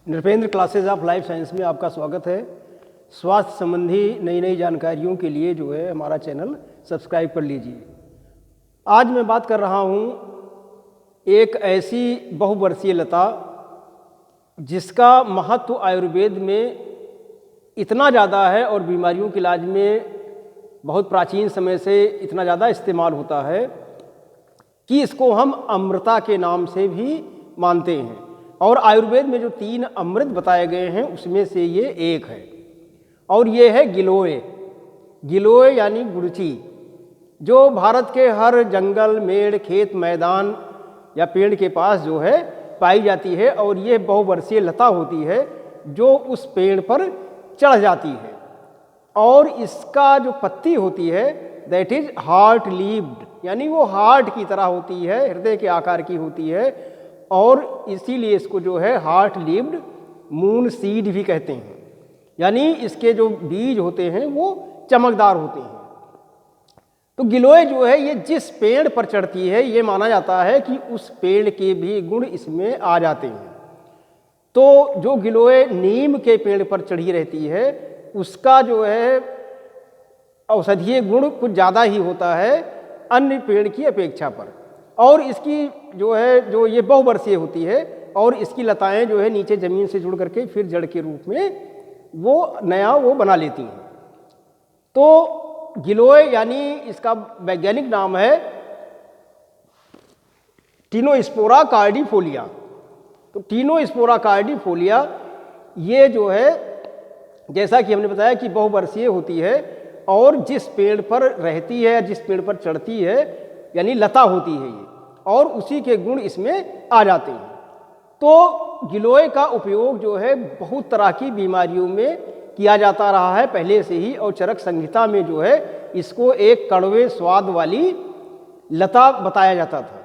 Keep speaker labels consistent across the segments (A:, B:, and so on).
A: Nripendra classes of life science में आपका स्वागत है। स्वास्थ्य संबंधी नई नई जानकारियों के लिए जो है हमारा चैनल सब्सक्राइब कर लीजिए। आज मैं बात कर रहा हूँ एक ऐसी बहुवर्षीय लता जिसका महत्व आयुर्वेद में इतना ज़्यादा है और बीमारियों के इलाज में बहुत प्राचीन समय से इतना ज़्यादा इस्तेमाल होता है कि इसको हम अमृता के नाम से भी मानते हैं। और आयुर्वेद में जो 3 अमृत बताए गए हैं उसमें से ये एक है और ये है गिलोय। गिलोय यानी गुड़ची, जो भारत के हर जंगल, मेड़, खेत, मैदान या पेड़ के पास जो है पाई जाती है और ये बहुवर्षीय लता होती है जो उस पेड़ पर चढ़ जाती है। और इसका जो पत्ती होती है दैट इज हार्ट लीव्ड, यानी वो हार्ट की तरह होती है, हृदय के आकार की होती है और इसीलिए इसको जो है हार्ट लीव्ड मून सीड भी कहते हैं। यानी इसके जो बीज होते हैं वो चमकदार होते हैं। तो गिलोय जो है ये जिस पेड़ पर चढ़ती है ये माना जाता है कि उस पेड़ के भी गुण इसमें आ जाते हैं। तो जो गिलोय नीम के पेड़ पर चढ़ी रहती है उसका जो है औषधीय गुण कुछ ज़्यादा ही होता है अन्य पेड़ की अपेक्षा पर। और इसकी जो है जो ये बहुवर्षीय होती है और इसकी लताएं जो है नीचे ज़मीन से जुड़ करके फिर जड़ के रूप में वो नया वो बना लेती हैं। तो गिलोय यानी इसका वैज्ञानिक नाम है टिनोस्पोरा कार्डिफोलिया। तो टिनोस्पोरा कार्डिफोलिया ये जो है जैसा कि हमने बताया कि बहुवर्षीय होती है और जिस पेड़ पर रहती है, जिस पेड़ पर चढ़ती है यानी लता होती है ये, और उसी के गुण इसमें आ जाते हैं। तो गिलोय का उपयोग जो है बहुत तरह की बीमारियों में किया जाता रहा है पहले से ही। और चरक संहिता में जो है इसको एक कड़वे स्वाद वाली लता बताया जाता था।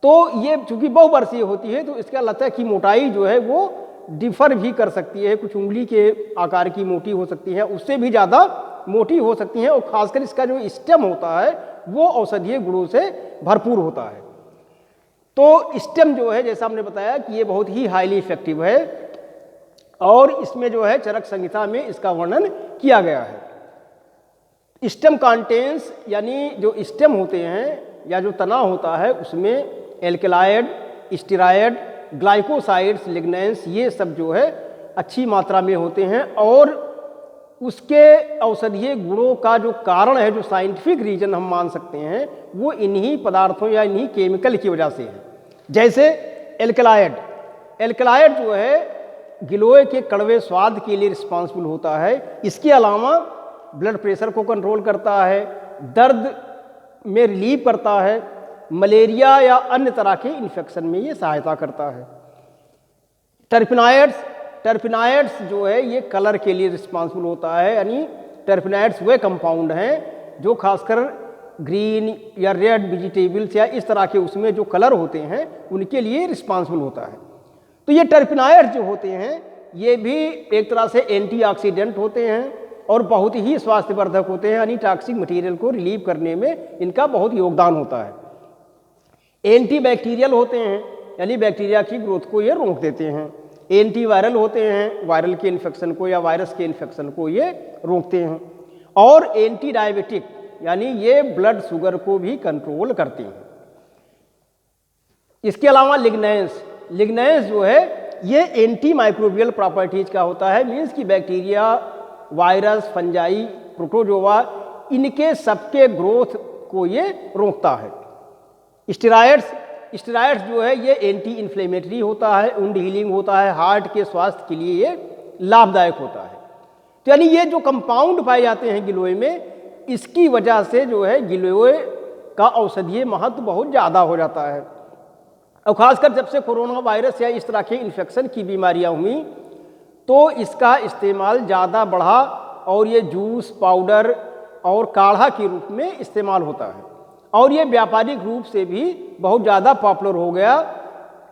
A: तो ये चूंकि बहुवर्षीय होती है तो इसका लता की मोटाई जो है वो डिफर भी कर सकती है, कुछ उंगली के आकार की मोटी हो सकती है, उससे भी ज़्यादा मोटी हो सकती है। और खासकर इसका जो स्टेम होता है वो औषधीय गुणों से भरपूर होता है। तो स्टेम जो है जैसा हमने बताया कि ये बहुत ही हाईली इफेक्टिव है और इसमें जो है चरक संहिता में इसका वर्णन किया गया है। स्टेम कंटेंस यानी जो स्टेम होते हैं या जो तना होता है उसमें एल्कलॉइड, स्टेरॉयड, ग्लाइकोसाइड्स, लिग्नेंस ये सब जो है अच्छी मात्रा में होते हैं। और उसके औषधीय गुणों का जो कारण है, जो साइंटिफिक रीजन हम मान सकते हैं, वो इन्हीं पदार्थों या इन्हीं केमिकल की वजह से है। जैसे एल्कलॉइड जो है गिलोय के कड़वे स्वाद के लिए रिस्पॉन्सिबल होता है। इसके अलावा ब्लड प्रेशर को कंट्रोल करता है, दर्द में रिलीव करता है, मलेरिया या अन्य तरह के इन्फेक्शन में ये सहायता करता है। टर्पिनॉइड्स जो है ये कलर के लिए रिस्पॉन्सिबल होता है। यानी टर्पिनॉइड्स वे कंपाउंड हैं जो खासकर ग्रीन या रेड वेजिटेबल्स या इस तरह के उसमें जो कलर होते हैं उनके लिए रिस्पॉन्सिबल होता है। तो ये टर्पिनॉइड्स जो होते हैं ये भी एक तरह से एंटीऑक्सीडेंट होते हैं और बहुत ही स्वास्थ्यवर्धक होते हैं। यानी टॉक्सिक मटेरियल को रिलीव करने में इनका बहुत योगदान होता है। एंटीबैक्टीरियल होते हैं यानी बैक्टीरिया की ग्रोथ को ये रोक देते हैं। एंटीवायरल होते हैं, वायरल के इन्फेक्शन को या वायरस के इन्फेक्शन को ये रोकते हैं। और एंटी डायबिटिक यानी ये ब्लड शुगर को भी कंट्रोल करते हैं। इसके अलावा लिग्नेंस जो है ये एंटी माइक्रोबियल प्रॉपर्टीज का होता है। मीन्स कि बैक्टीरिया, वायरस, फंजाई, प्रोटोजोआ इनके सबके ग्रोथ को ये रोकता है। स्टेरॉयड्स जो है ये एंटी इन्फ्लेमेटरी होता है, वुंड हीलिंग होता है, हार्ट के स्वास्थ्य के लिए ये लाभदायक होता है। तो यानी ये जो कंपाउंड पाए जाते हैं गिलोय में, इसकी वजह से जो है गिलोय का औषधीय महत्व बहुत ज़्यादा हो जाता है। और ख़ासकर जब से कोरोना वायरस या इस तरह के इन्फेक्शन की बीमारियां हुई तो इसका इस्तेमाल ज़्यादा बढ़ा और ये जूस, पाउडर और काढ़ा के रूप में इस्तेमाल होता है। और ये व्यापारिक रूप से भी बहुत ज़्यादा पॉपुलर हो गया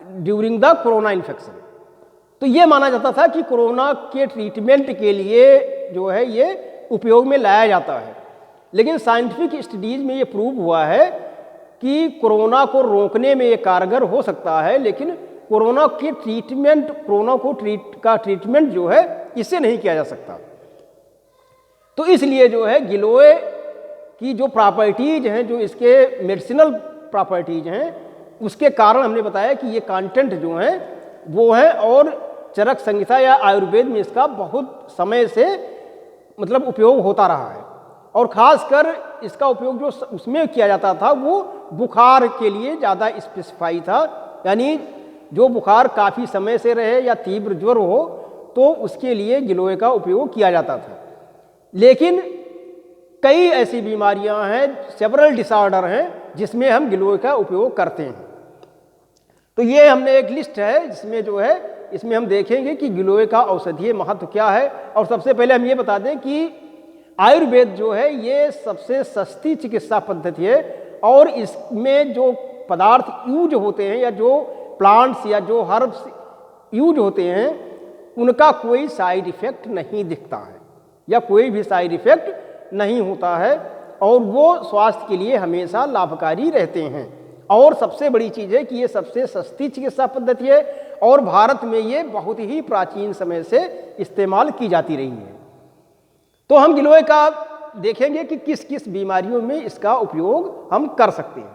A: ड्यूरिंग द कोरोना इन्फेक्शन। तो ये माना जाता था कि कोरोना के ट्रीटमेंट के लिए जो है ये उपयोग में लाया जाता है। लेकिन साइंटिफिक स्टडीज़ में ये प्रूव हुआ है कि कोरोना को रोकने में ये कारगर हो सकता है, लेकिन कोरोना के ट्रीटमेंट, कोरोना को ट्रीटमेंट जो है इससे नहीं किया जा सकता। तो इसलिए जो है गिलोय की जो प्रॉपर्टीज हैं, जो इसके मेडिसिनल प्रॉपर्टीज हैं, उसके कारण हमने बताया कि ये कंटेंट जो हैं वो है, और चरक संहिता या आयुर्वेद में इसका बहुत समय से मतलब उपयोग होता रहा है। और ख़ासकर इसका उपयोग जो उसमें किया जाता था वो बुखार के लिए ज़्यादा स्पेसिफाई था, यानी जो बुखार काफ़ी समय से रहे या तीव्र ज्वर हो तो उसके लिए गिलोय का उपयोग किया जाता था। लेकिन कई ऐसी बीमारियां हैं, सेवरल डिसऑर्डर हैं, जिसमें हम गिलोय का उपयोग करते हैं। तो ये हमने एक लिस्ट है जिसमें जो है इसमें हम देखेंगे कि गिलोय का औषधीय महत्व क्या है। और सबसे पहले हम ये बता दें कि आयुर्वेद जो है ये सबसे सस्ती चिकित्सा पद्धति है, और इसमें जो पदार्थ यूज होते हैं या जो प्लांट्स या जो हर्ब्स यूज होते हैं उनका कोई साइड इफेक्ट नहीं दिखता है या कोई भी साइड इफेक्ट नहीं होता है, और वो स्वास्थ्य के लिए हमेशा लाभकारी रहते हैं। और सबसे बड़ी चीज़ है कि ये सबसे सस्ती चिकित्सा पद्धति है, और भारत में ये बहुत ही प्राचीन समय से इस्तेमाल की जाती रही है। तो हम गिलोय का देखेंगे कि किस किस बीमारियों में इसका उपयोग हम कर सकते हैं।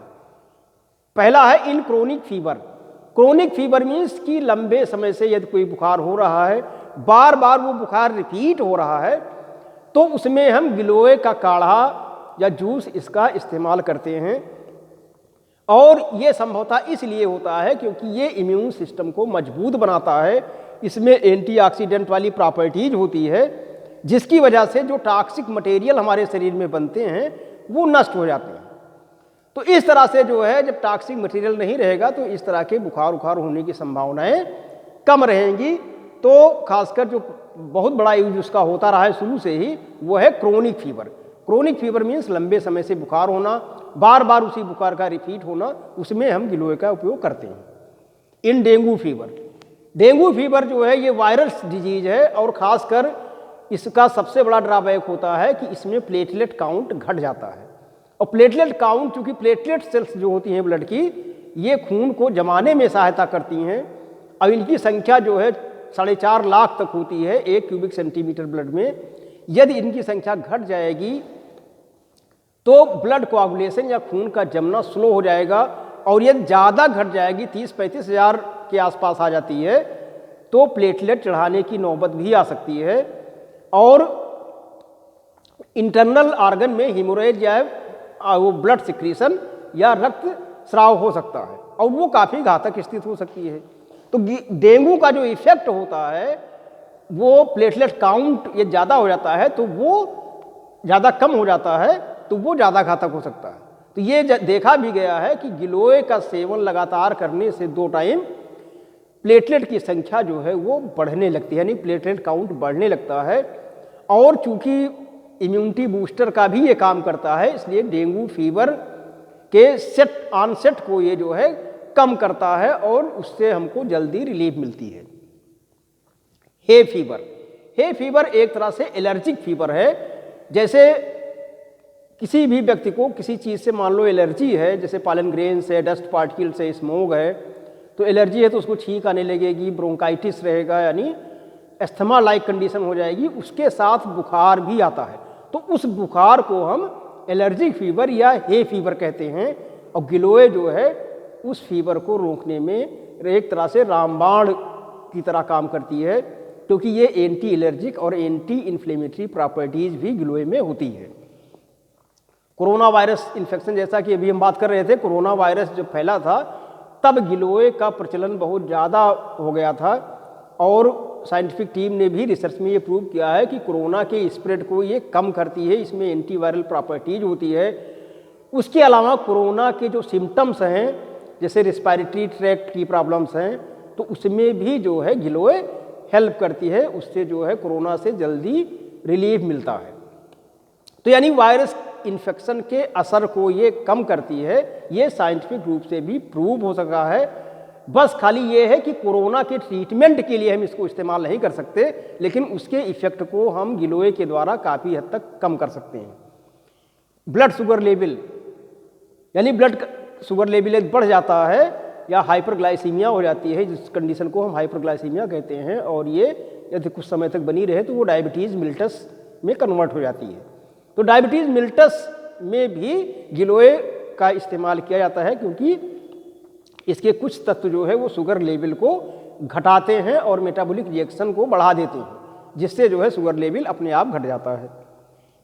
A: पहला है in chronic fever. Chronic fever means कि लंबे समय से यदि कोई बुखार हो रहा है, बार बार वो बुखार रिपीट हो रहा है, तो उसमें हम गिलोय का काढ़ा या जूस इसका इस्तेमाल करते हैं। और ये संभवतः इसलिए होता है क्योंकि ये इम्यून सिस्टम को मजबूत बनाता है, इसमें एंटीऑक्सीडेंट वाली प्रॉपर्टीज होती है, जिसकी वजह से जो टॉक्सिक मटेरियल हमारे शरीर में बनते हैं वो नष्ट हो जाते हैं। तो इस तरह से जो है जब टॉक्सिक मटेरियल नहीं रहेगा तो इस तरह के बुखार उखार होने की संभावनाएं कम रहेंगी। तो खासकर जो बहुत बड़ा यूज उसका होता रहा है शुरू से ही, वो है chronic fever. Chronic fever means लंबे समय से बुखार होना, बार बार उसी बुखार का रिपीट होना, उसमें हम गिलोय का उपयोग करते हैं। इन डेंगू फीवर। डेंगू फीवर जो है ये वायरस डिजीज है, और ख़ासकर इसका सबसे बड़ा ड्रॉबैक होता है कि इसमें प्लेटलेट काउंट घट जाता है। और प्लेटलेट काउंट, चूँकि प्लेटलेट सेल्स जो होती हैं ब्लड की, ये खून को जमाने में सहायता करती हैं, और इनकी संख्या जो है 4.5 लाख तक होती है 1 क्यूबिक सेंटीमीटर ब्लड में। यदि इनकी संख्या घट जाएगी तो ब्लड कोआगुलेशन या खून का जमना स्लो हो जाएगा, और यदि ज़्यादा घट जाएगी 30-35 हज़ार के आसपास आ जाती है तो प्लेटलेट चढ़ाने की नौबत भी आ सकती है, और इंटरनल ऑर्गन में हीमोरेज या वो ब्लड सिक्रीशन या रक्त स्राव हो सकता है, और वो काफ़ी घातक स्थिति हो सकती है। तो डेंगू का जो इफेक्ट होता है वो प्लेटलेट काउंट ये ज़्यादा हो जाता है, तो वो ज़्यादा कम हो जाता है, तो वो ज़्यादा घातक हो सकता है। तो ये देखा भी गया है कि गिलोय का सेवन लगातार करने से 2 टाइम प्लेटलेट की संख्या जो है वो बढ़ने लगती है, यानी प्लेटलेट काउंट बढ़ने लगता है। और चूंकि इम्यूनिटी बूस्टर का भी ये काम करता है, इसलिए डेंगू फीवर के ऑनसेट को ये जो है कम करता है, और उससे हमको जल्दी रिलीफ मिलती है। Hay fever. हे फीवर एक तरह से एलर्जिक फीवर है। जैसे किसी भी व्यक्ति को किसी चीज़ से मान लो एलर्जी है, जैसे पॉलन ग्रेन से, डस्ट पार्टिकल से, स्मोक है, तो एलर्जी है तो उसको छींक आने लगेगी, ब्रोंकाइटिस रहेगा, यानी एस्थमा लाइक कंडीशन हो जाएगी, उसके साथ बुखार भी आता है। तो उस बुखार को हम एलर्जिक फीवर या हे फीवर कहते हैं। और गिलोय जो है उस फीवर को रोकने में एक तरह से रामबाण की तरह काम करती है, क्योंकि ये एंटी एलर्जिक और एंटी इन्फ्लेमेटरी प्रॉपर्टीज भी गिलोय में होती है। कोरोना वायरस इन्फेक्शन, जैसा कि अभी हम बात कर रहे थे, कोरोना वायरस जब फैला था तब गिलोय का प्रचलन बहुत ज़्यादा हो गया था, और साइंटिफिक टीम ने भी रिसर्च में ये प्रूव किया है कि कोरोना के स्प्रेड को ये कम करती है, इसमें एंटीवायरल प्रॉपर्टीज होती है। उसके अलावा कोरोना के जो सिम्टम्स हैं, जैसे रिस्पायरेटरी ट्रैक्ट की प्रॉब्लम्स हैं, तो उसमें भी जो है गिलोय हेल्प करती है, उससे जो है कोरोना से जल्दी रिलीफ मिलता है। तो यानी वायरस इन्फेक्शन के असर को ये कम करती है, ये साइंटिफिक रूप से भी प्रूव हो सका है। बस खाली ये है कि कोरोना के ट्रीटमेंट के लिए हम इसको इस्तेमाल नहीं कर सकते, लेकिन उसके इफेक्ट को हम गिलोय के द्वारा काफ़ी हद तक कम कर सकते हैं। ब्लड शुगर लेवल, यानी ब्लड शुगर लेवल बढ़ जाता है या हाइपरग्लाइसीमिया हो जाती है, जिस कंडीशन को हम हाइपरग्लाइसीमिया कहते हैं, और ये यदि कुछ समय तक बनी रहे तो वो डायबिटीज़ मिल्टस में कन्वर्ट हो जाती है। तो डायबिटीज़ मिल्टस में भी गिलोय का इस्तेमाल किया जाता है, क्योंकि इसके कुछ तत्व जो है वो शुगर लेवल को घटाते हैं और मेटाबॉलिक रिएक्शन को बढ़ा देते हैं, जिससे जो है शुगर लेवल अपने आप घट जाता है।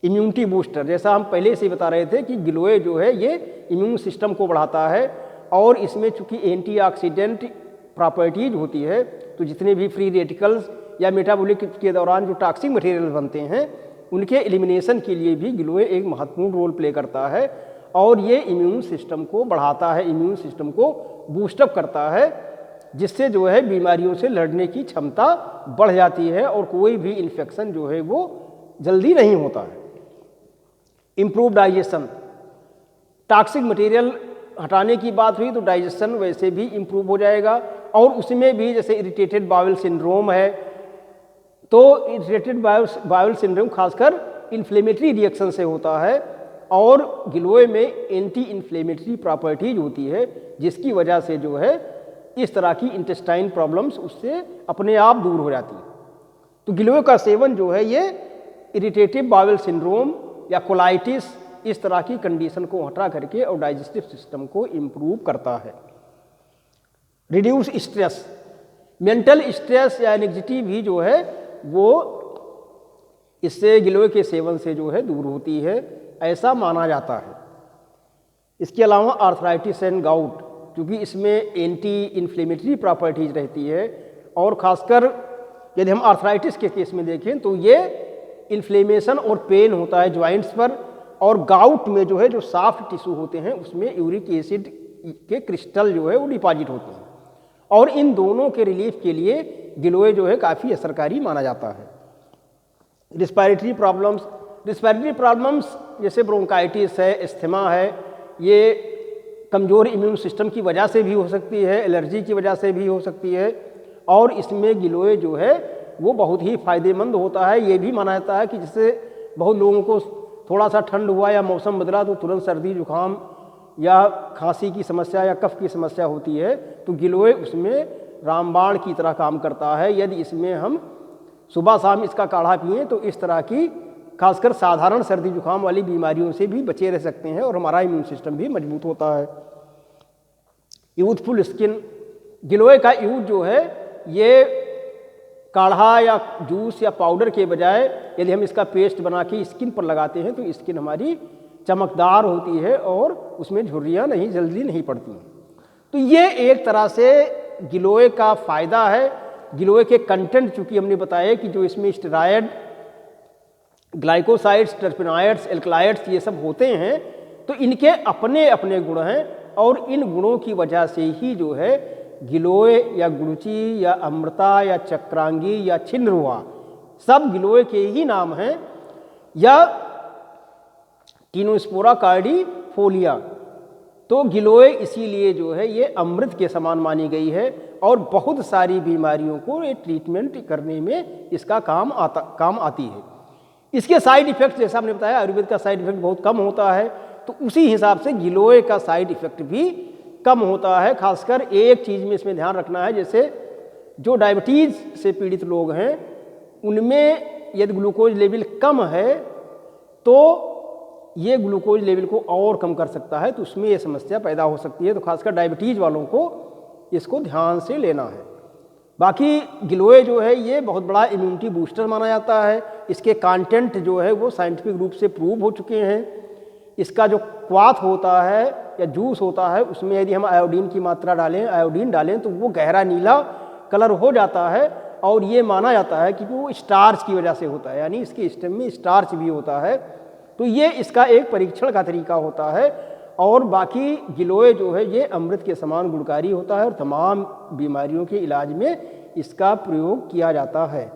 A: इम्यूनिटी बूस्टर, जैसा हम पहले से बता रहे थे कि गिलोय जो है ये इम्यून सिस्टम को बढ़ाता है, और इसमें चूंकि एंटीऑक्सीडेंट प्रॉपर्टीज होती है, तो जितने भी फ्री रेडिकल्स या मेटाबॉलिक के दौरान जो टॉक्सिक मटेरियल बनते हैं उनके एलिमिनेशन के लिए भी गिलोय एक महत्वपूर्ण रोल प्ले करता है, और ये इम्यून सिस्टम को बढ़ाता है, इम्यून सिस्टम को बूस्टअप करता है, जिससे जो है बीमारियों से लड़ने की क्षमता बढ़ जाती है और कोई भी इन्फेक्शन जो है वो जल्दी नहीं होता है। इम्प्रूव डाइजेशन, टॉक्सिक मटेरियल हटाने की बात हुई तो डाइजेशन वैसे भी इम्प्रूव हो जाएगा, और उसमें भी जैसे इरिटेटेड बाउल सिंड्रोम है, तो इरिटेटेड बाउल सिंड्रोम खासकर इन्फ्लेमेटरी रिएक्शन से होता है, और गिलोय में एंटी इन्फ्लेमेटरी प्रॉपर्टीज होती है, जिसकी वजह से जो है इस तरह की इंटेस्टाइन प्रॉब्लम्स उससे अपने आप दूर हो जाती है। तो गिलोय का सेवन जो है ये इरिटेटिव बाउल सिंड्रोम या कोलाइटिस इस तरह की कंडीशन को हटा करके और डाइजेस्टिव सिस्टम को इम्प्रूव करता है। रिड्यूस स्ट्रेस, मेंटल स्ट्रेस या एंग्जाइटी भी जो है वो इससे गिलोय के सेवन से जो है दूर होती है, ऐसा माना जाता है। इसके अलावा आर्थराइटिस एंड गाउट, क्योंकि इसमें एंटी इन्फ्लेमेटरी प्रॉपर्टीज रहती है, और ख़ासकर यदि हम आर्थराइटिस के केस में देखें तो ये इन्फ्लेमेशन और पेन होता है जॉइंट्स पर, और गाउट में जो है जो सॉफ्ट टिश्यू होते हैं उसमें यूरिक एसिड के क्रिस्टल जो है वो डिपॉजिट होते हैं, और इन दोनों के रिलीफ के लिए गिलोय जो है काफ़ी असरकारी माना जाता है। रिस्पायरेटरी प्रॉब्लम्स जैसे ब्रोंकाइटिस है, एस्थमा है, ये कमज़ोर इम्यून सिस्टम की वजह से भी हो सकती है, एलर्जी की वजह से भी हो सकती है, और इसमें गिलोय जो है वो बहुत ही फ़ायदेमंद होता है। ये भी माना जाता है कि जिससे बहुत लोगों को थोड़ा सा ठंड हुआ या मौसम बदला तो तुरंत सर्दी जुकाम या खांसी की समस्या या कफ की समस्या होती है, तो गिलोय उसमें रामबाण की तरह काम करता है। यदि इसमें हम सुबह शाम इसका काढ़ा पिएँ तो इस तरह की खासकर साधारण सर्दी जुकाम वाली बीमारियों से भी बचे रह सकते हैं, और हमारा इम्यून सिस्टम भी मजबूत होता है। यूथफुल स्किन, गिलोय का यूज जो है ये काढ़ा या जूस या पाउडर के बजाय यदि हम इसका पेस्ट बना के स्किन पर लगाते हैं तो स्किन हमारी चमकदार होती है और उसमें झुर्रियाँ जल्दी नहीं पड़ती। तो ये एक तरह से गिलोय का फ़ायदा है। गिलोय के कंटेंट चूँकि हमने बताया कि जो इसमें स्टेरॉयड, ग्लाइकोसाइड्स, टर्पेनॉइड्स, एल्कलॉइड्स ये सब होते हैं, तो इनके अपने अपने गुण हैं, और इन गुणों की वजह से ही जो है गिलोय या गुड़ची या अमृता या चक्रांगी या छिन्नरुआ सब गिलोय के ही नाम हैं, या टिनोस्पोरा कार्डिफोलिया। तो गिलोय इसीलिए जो है ये अमृत के समान मानी गई है, और बहुत सारी बीमारियों को ये ट्रीटमेंट करने में इसका काम आती है। इसके साइड इफ़ेक्ट जैसा हमने बताया आयुर्वेद का साइड इफ़ेक्ट बहुत कम होता है, तो उसी हिसाब से गिलोय का साइड इफ़ेक्ट भी कम होता है। खासकर एक चीज़ में इसमें ध्यान रखना है, जैसे जो डायबिटीज़ से पीड़ित लोग हैं उनमें यदि ग्लूकोज लेवल कम है तो ये ग्लूकोज लेवल को और कम कर सकता है, तो उसमें ये समस्या पैदा हो सकती है। तो खासकर डायबिटीज़ वालों को इसको ध्यान से लेना है। बाकी गिलोय जो है ये बहुत बड़ा इम्यूनिटी बूस्टर माना जाता है। इसके कंटेंट जो है वो साइंटिफिक रूप से प्रूव हो चुके हैं। इसका जो क्वाथ होता है या जूस होता है उसमें यदि हम आयोडीन की मात्रा आयोडीन डालें तो वो गहरा नीला कलर हो जाता है, और ये माना जाता है कि वो स्टार्च की वजह से होता है, यानी इसके स्टेम में स्टार्च भी होता है। तो ये इसका एक परीक्षण का तरीका होता है। और बाकी गिलोय जो है ये अमृत के समान गुणकारी होता है, और तमाम बीमारियों के इलाज में इसका प्रयोग किया जाता है।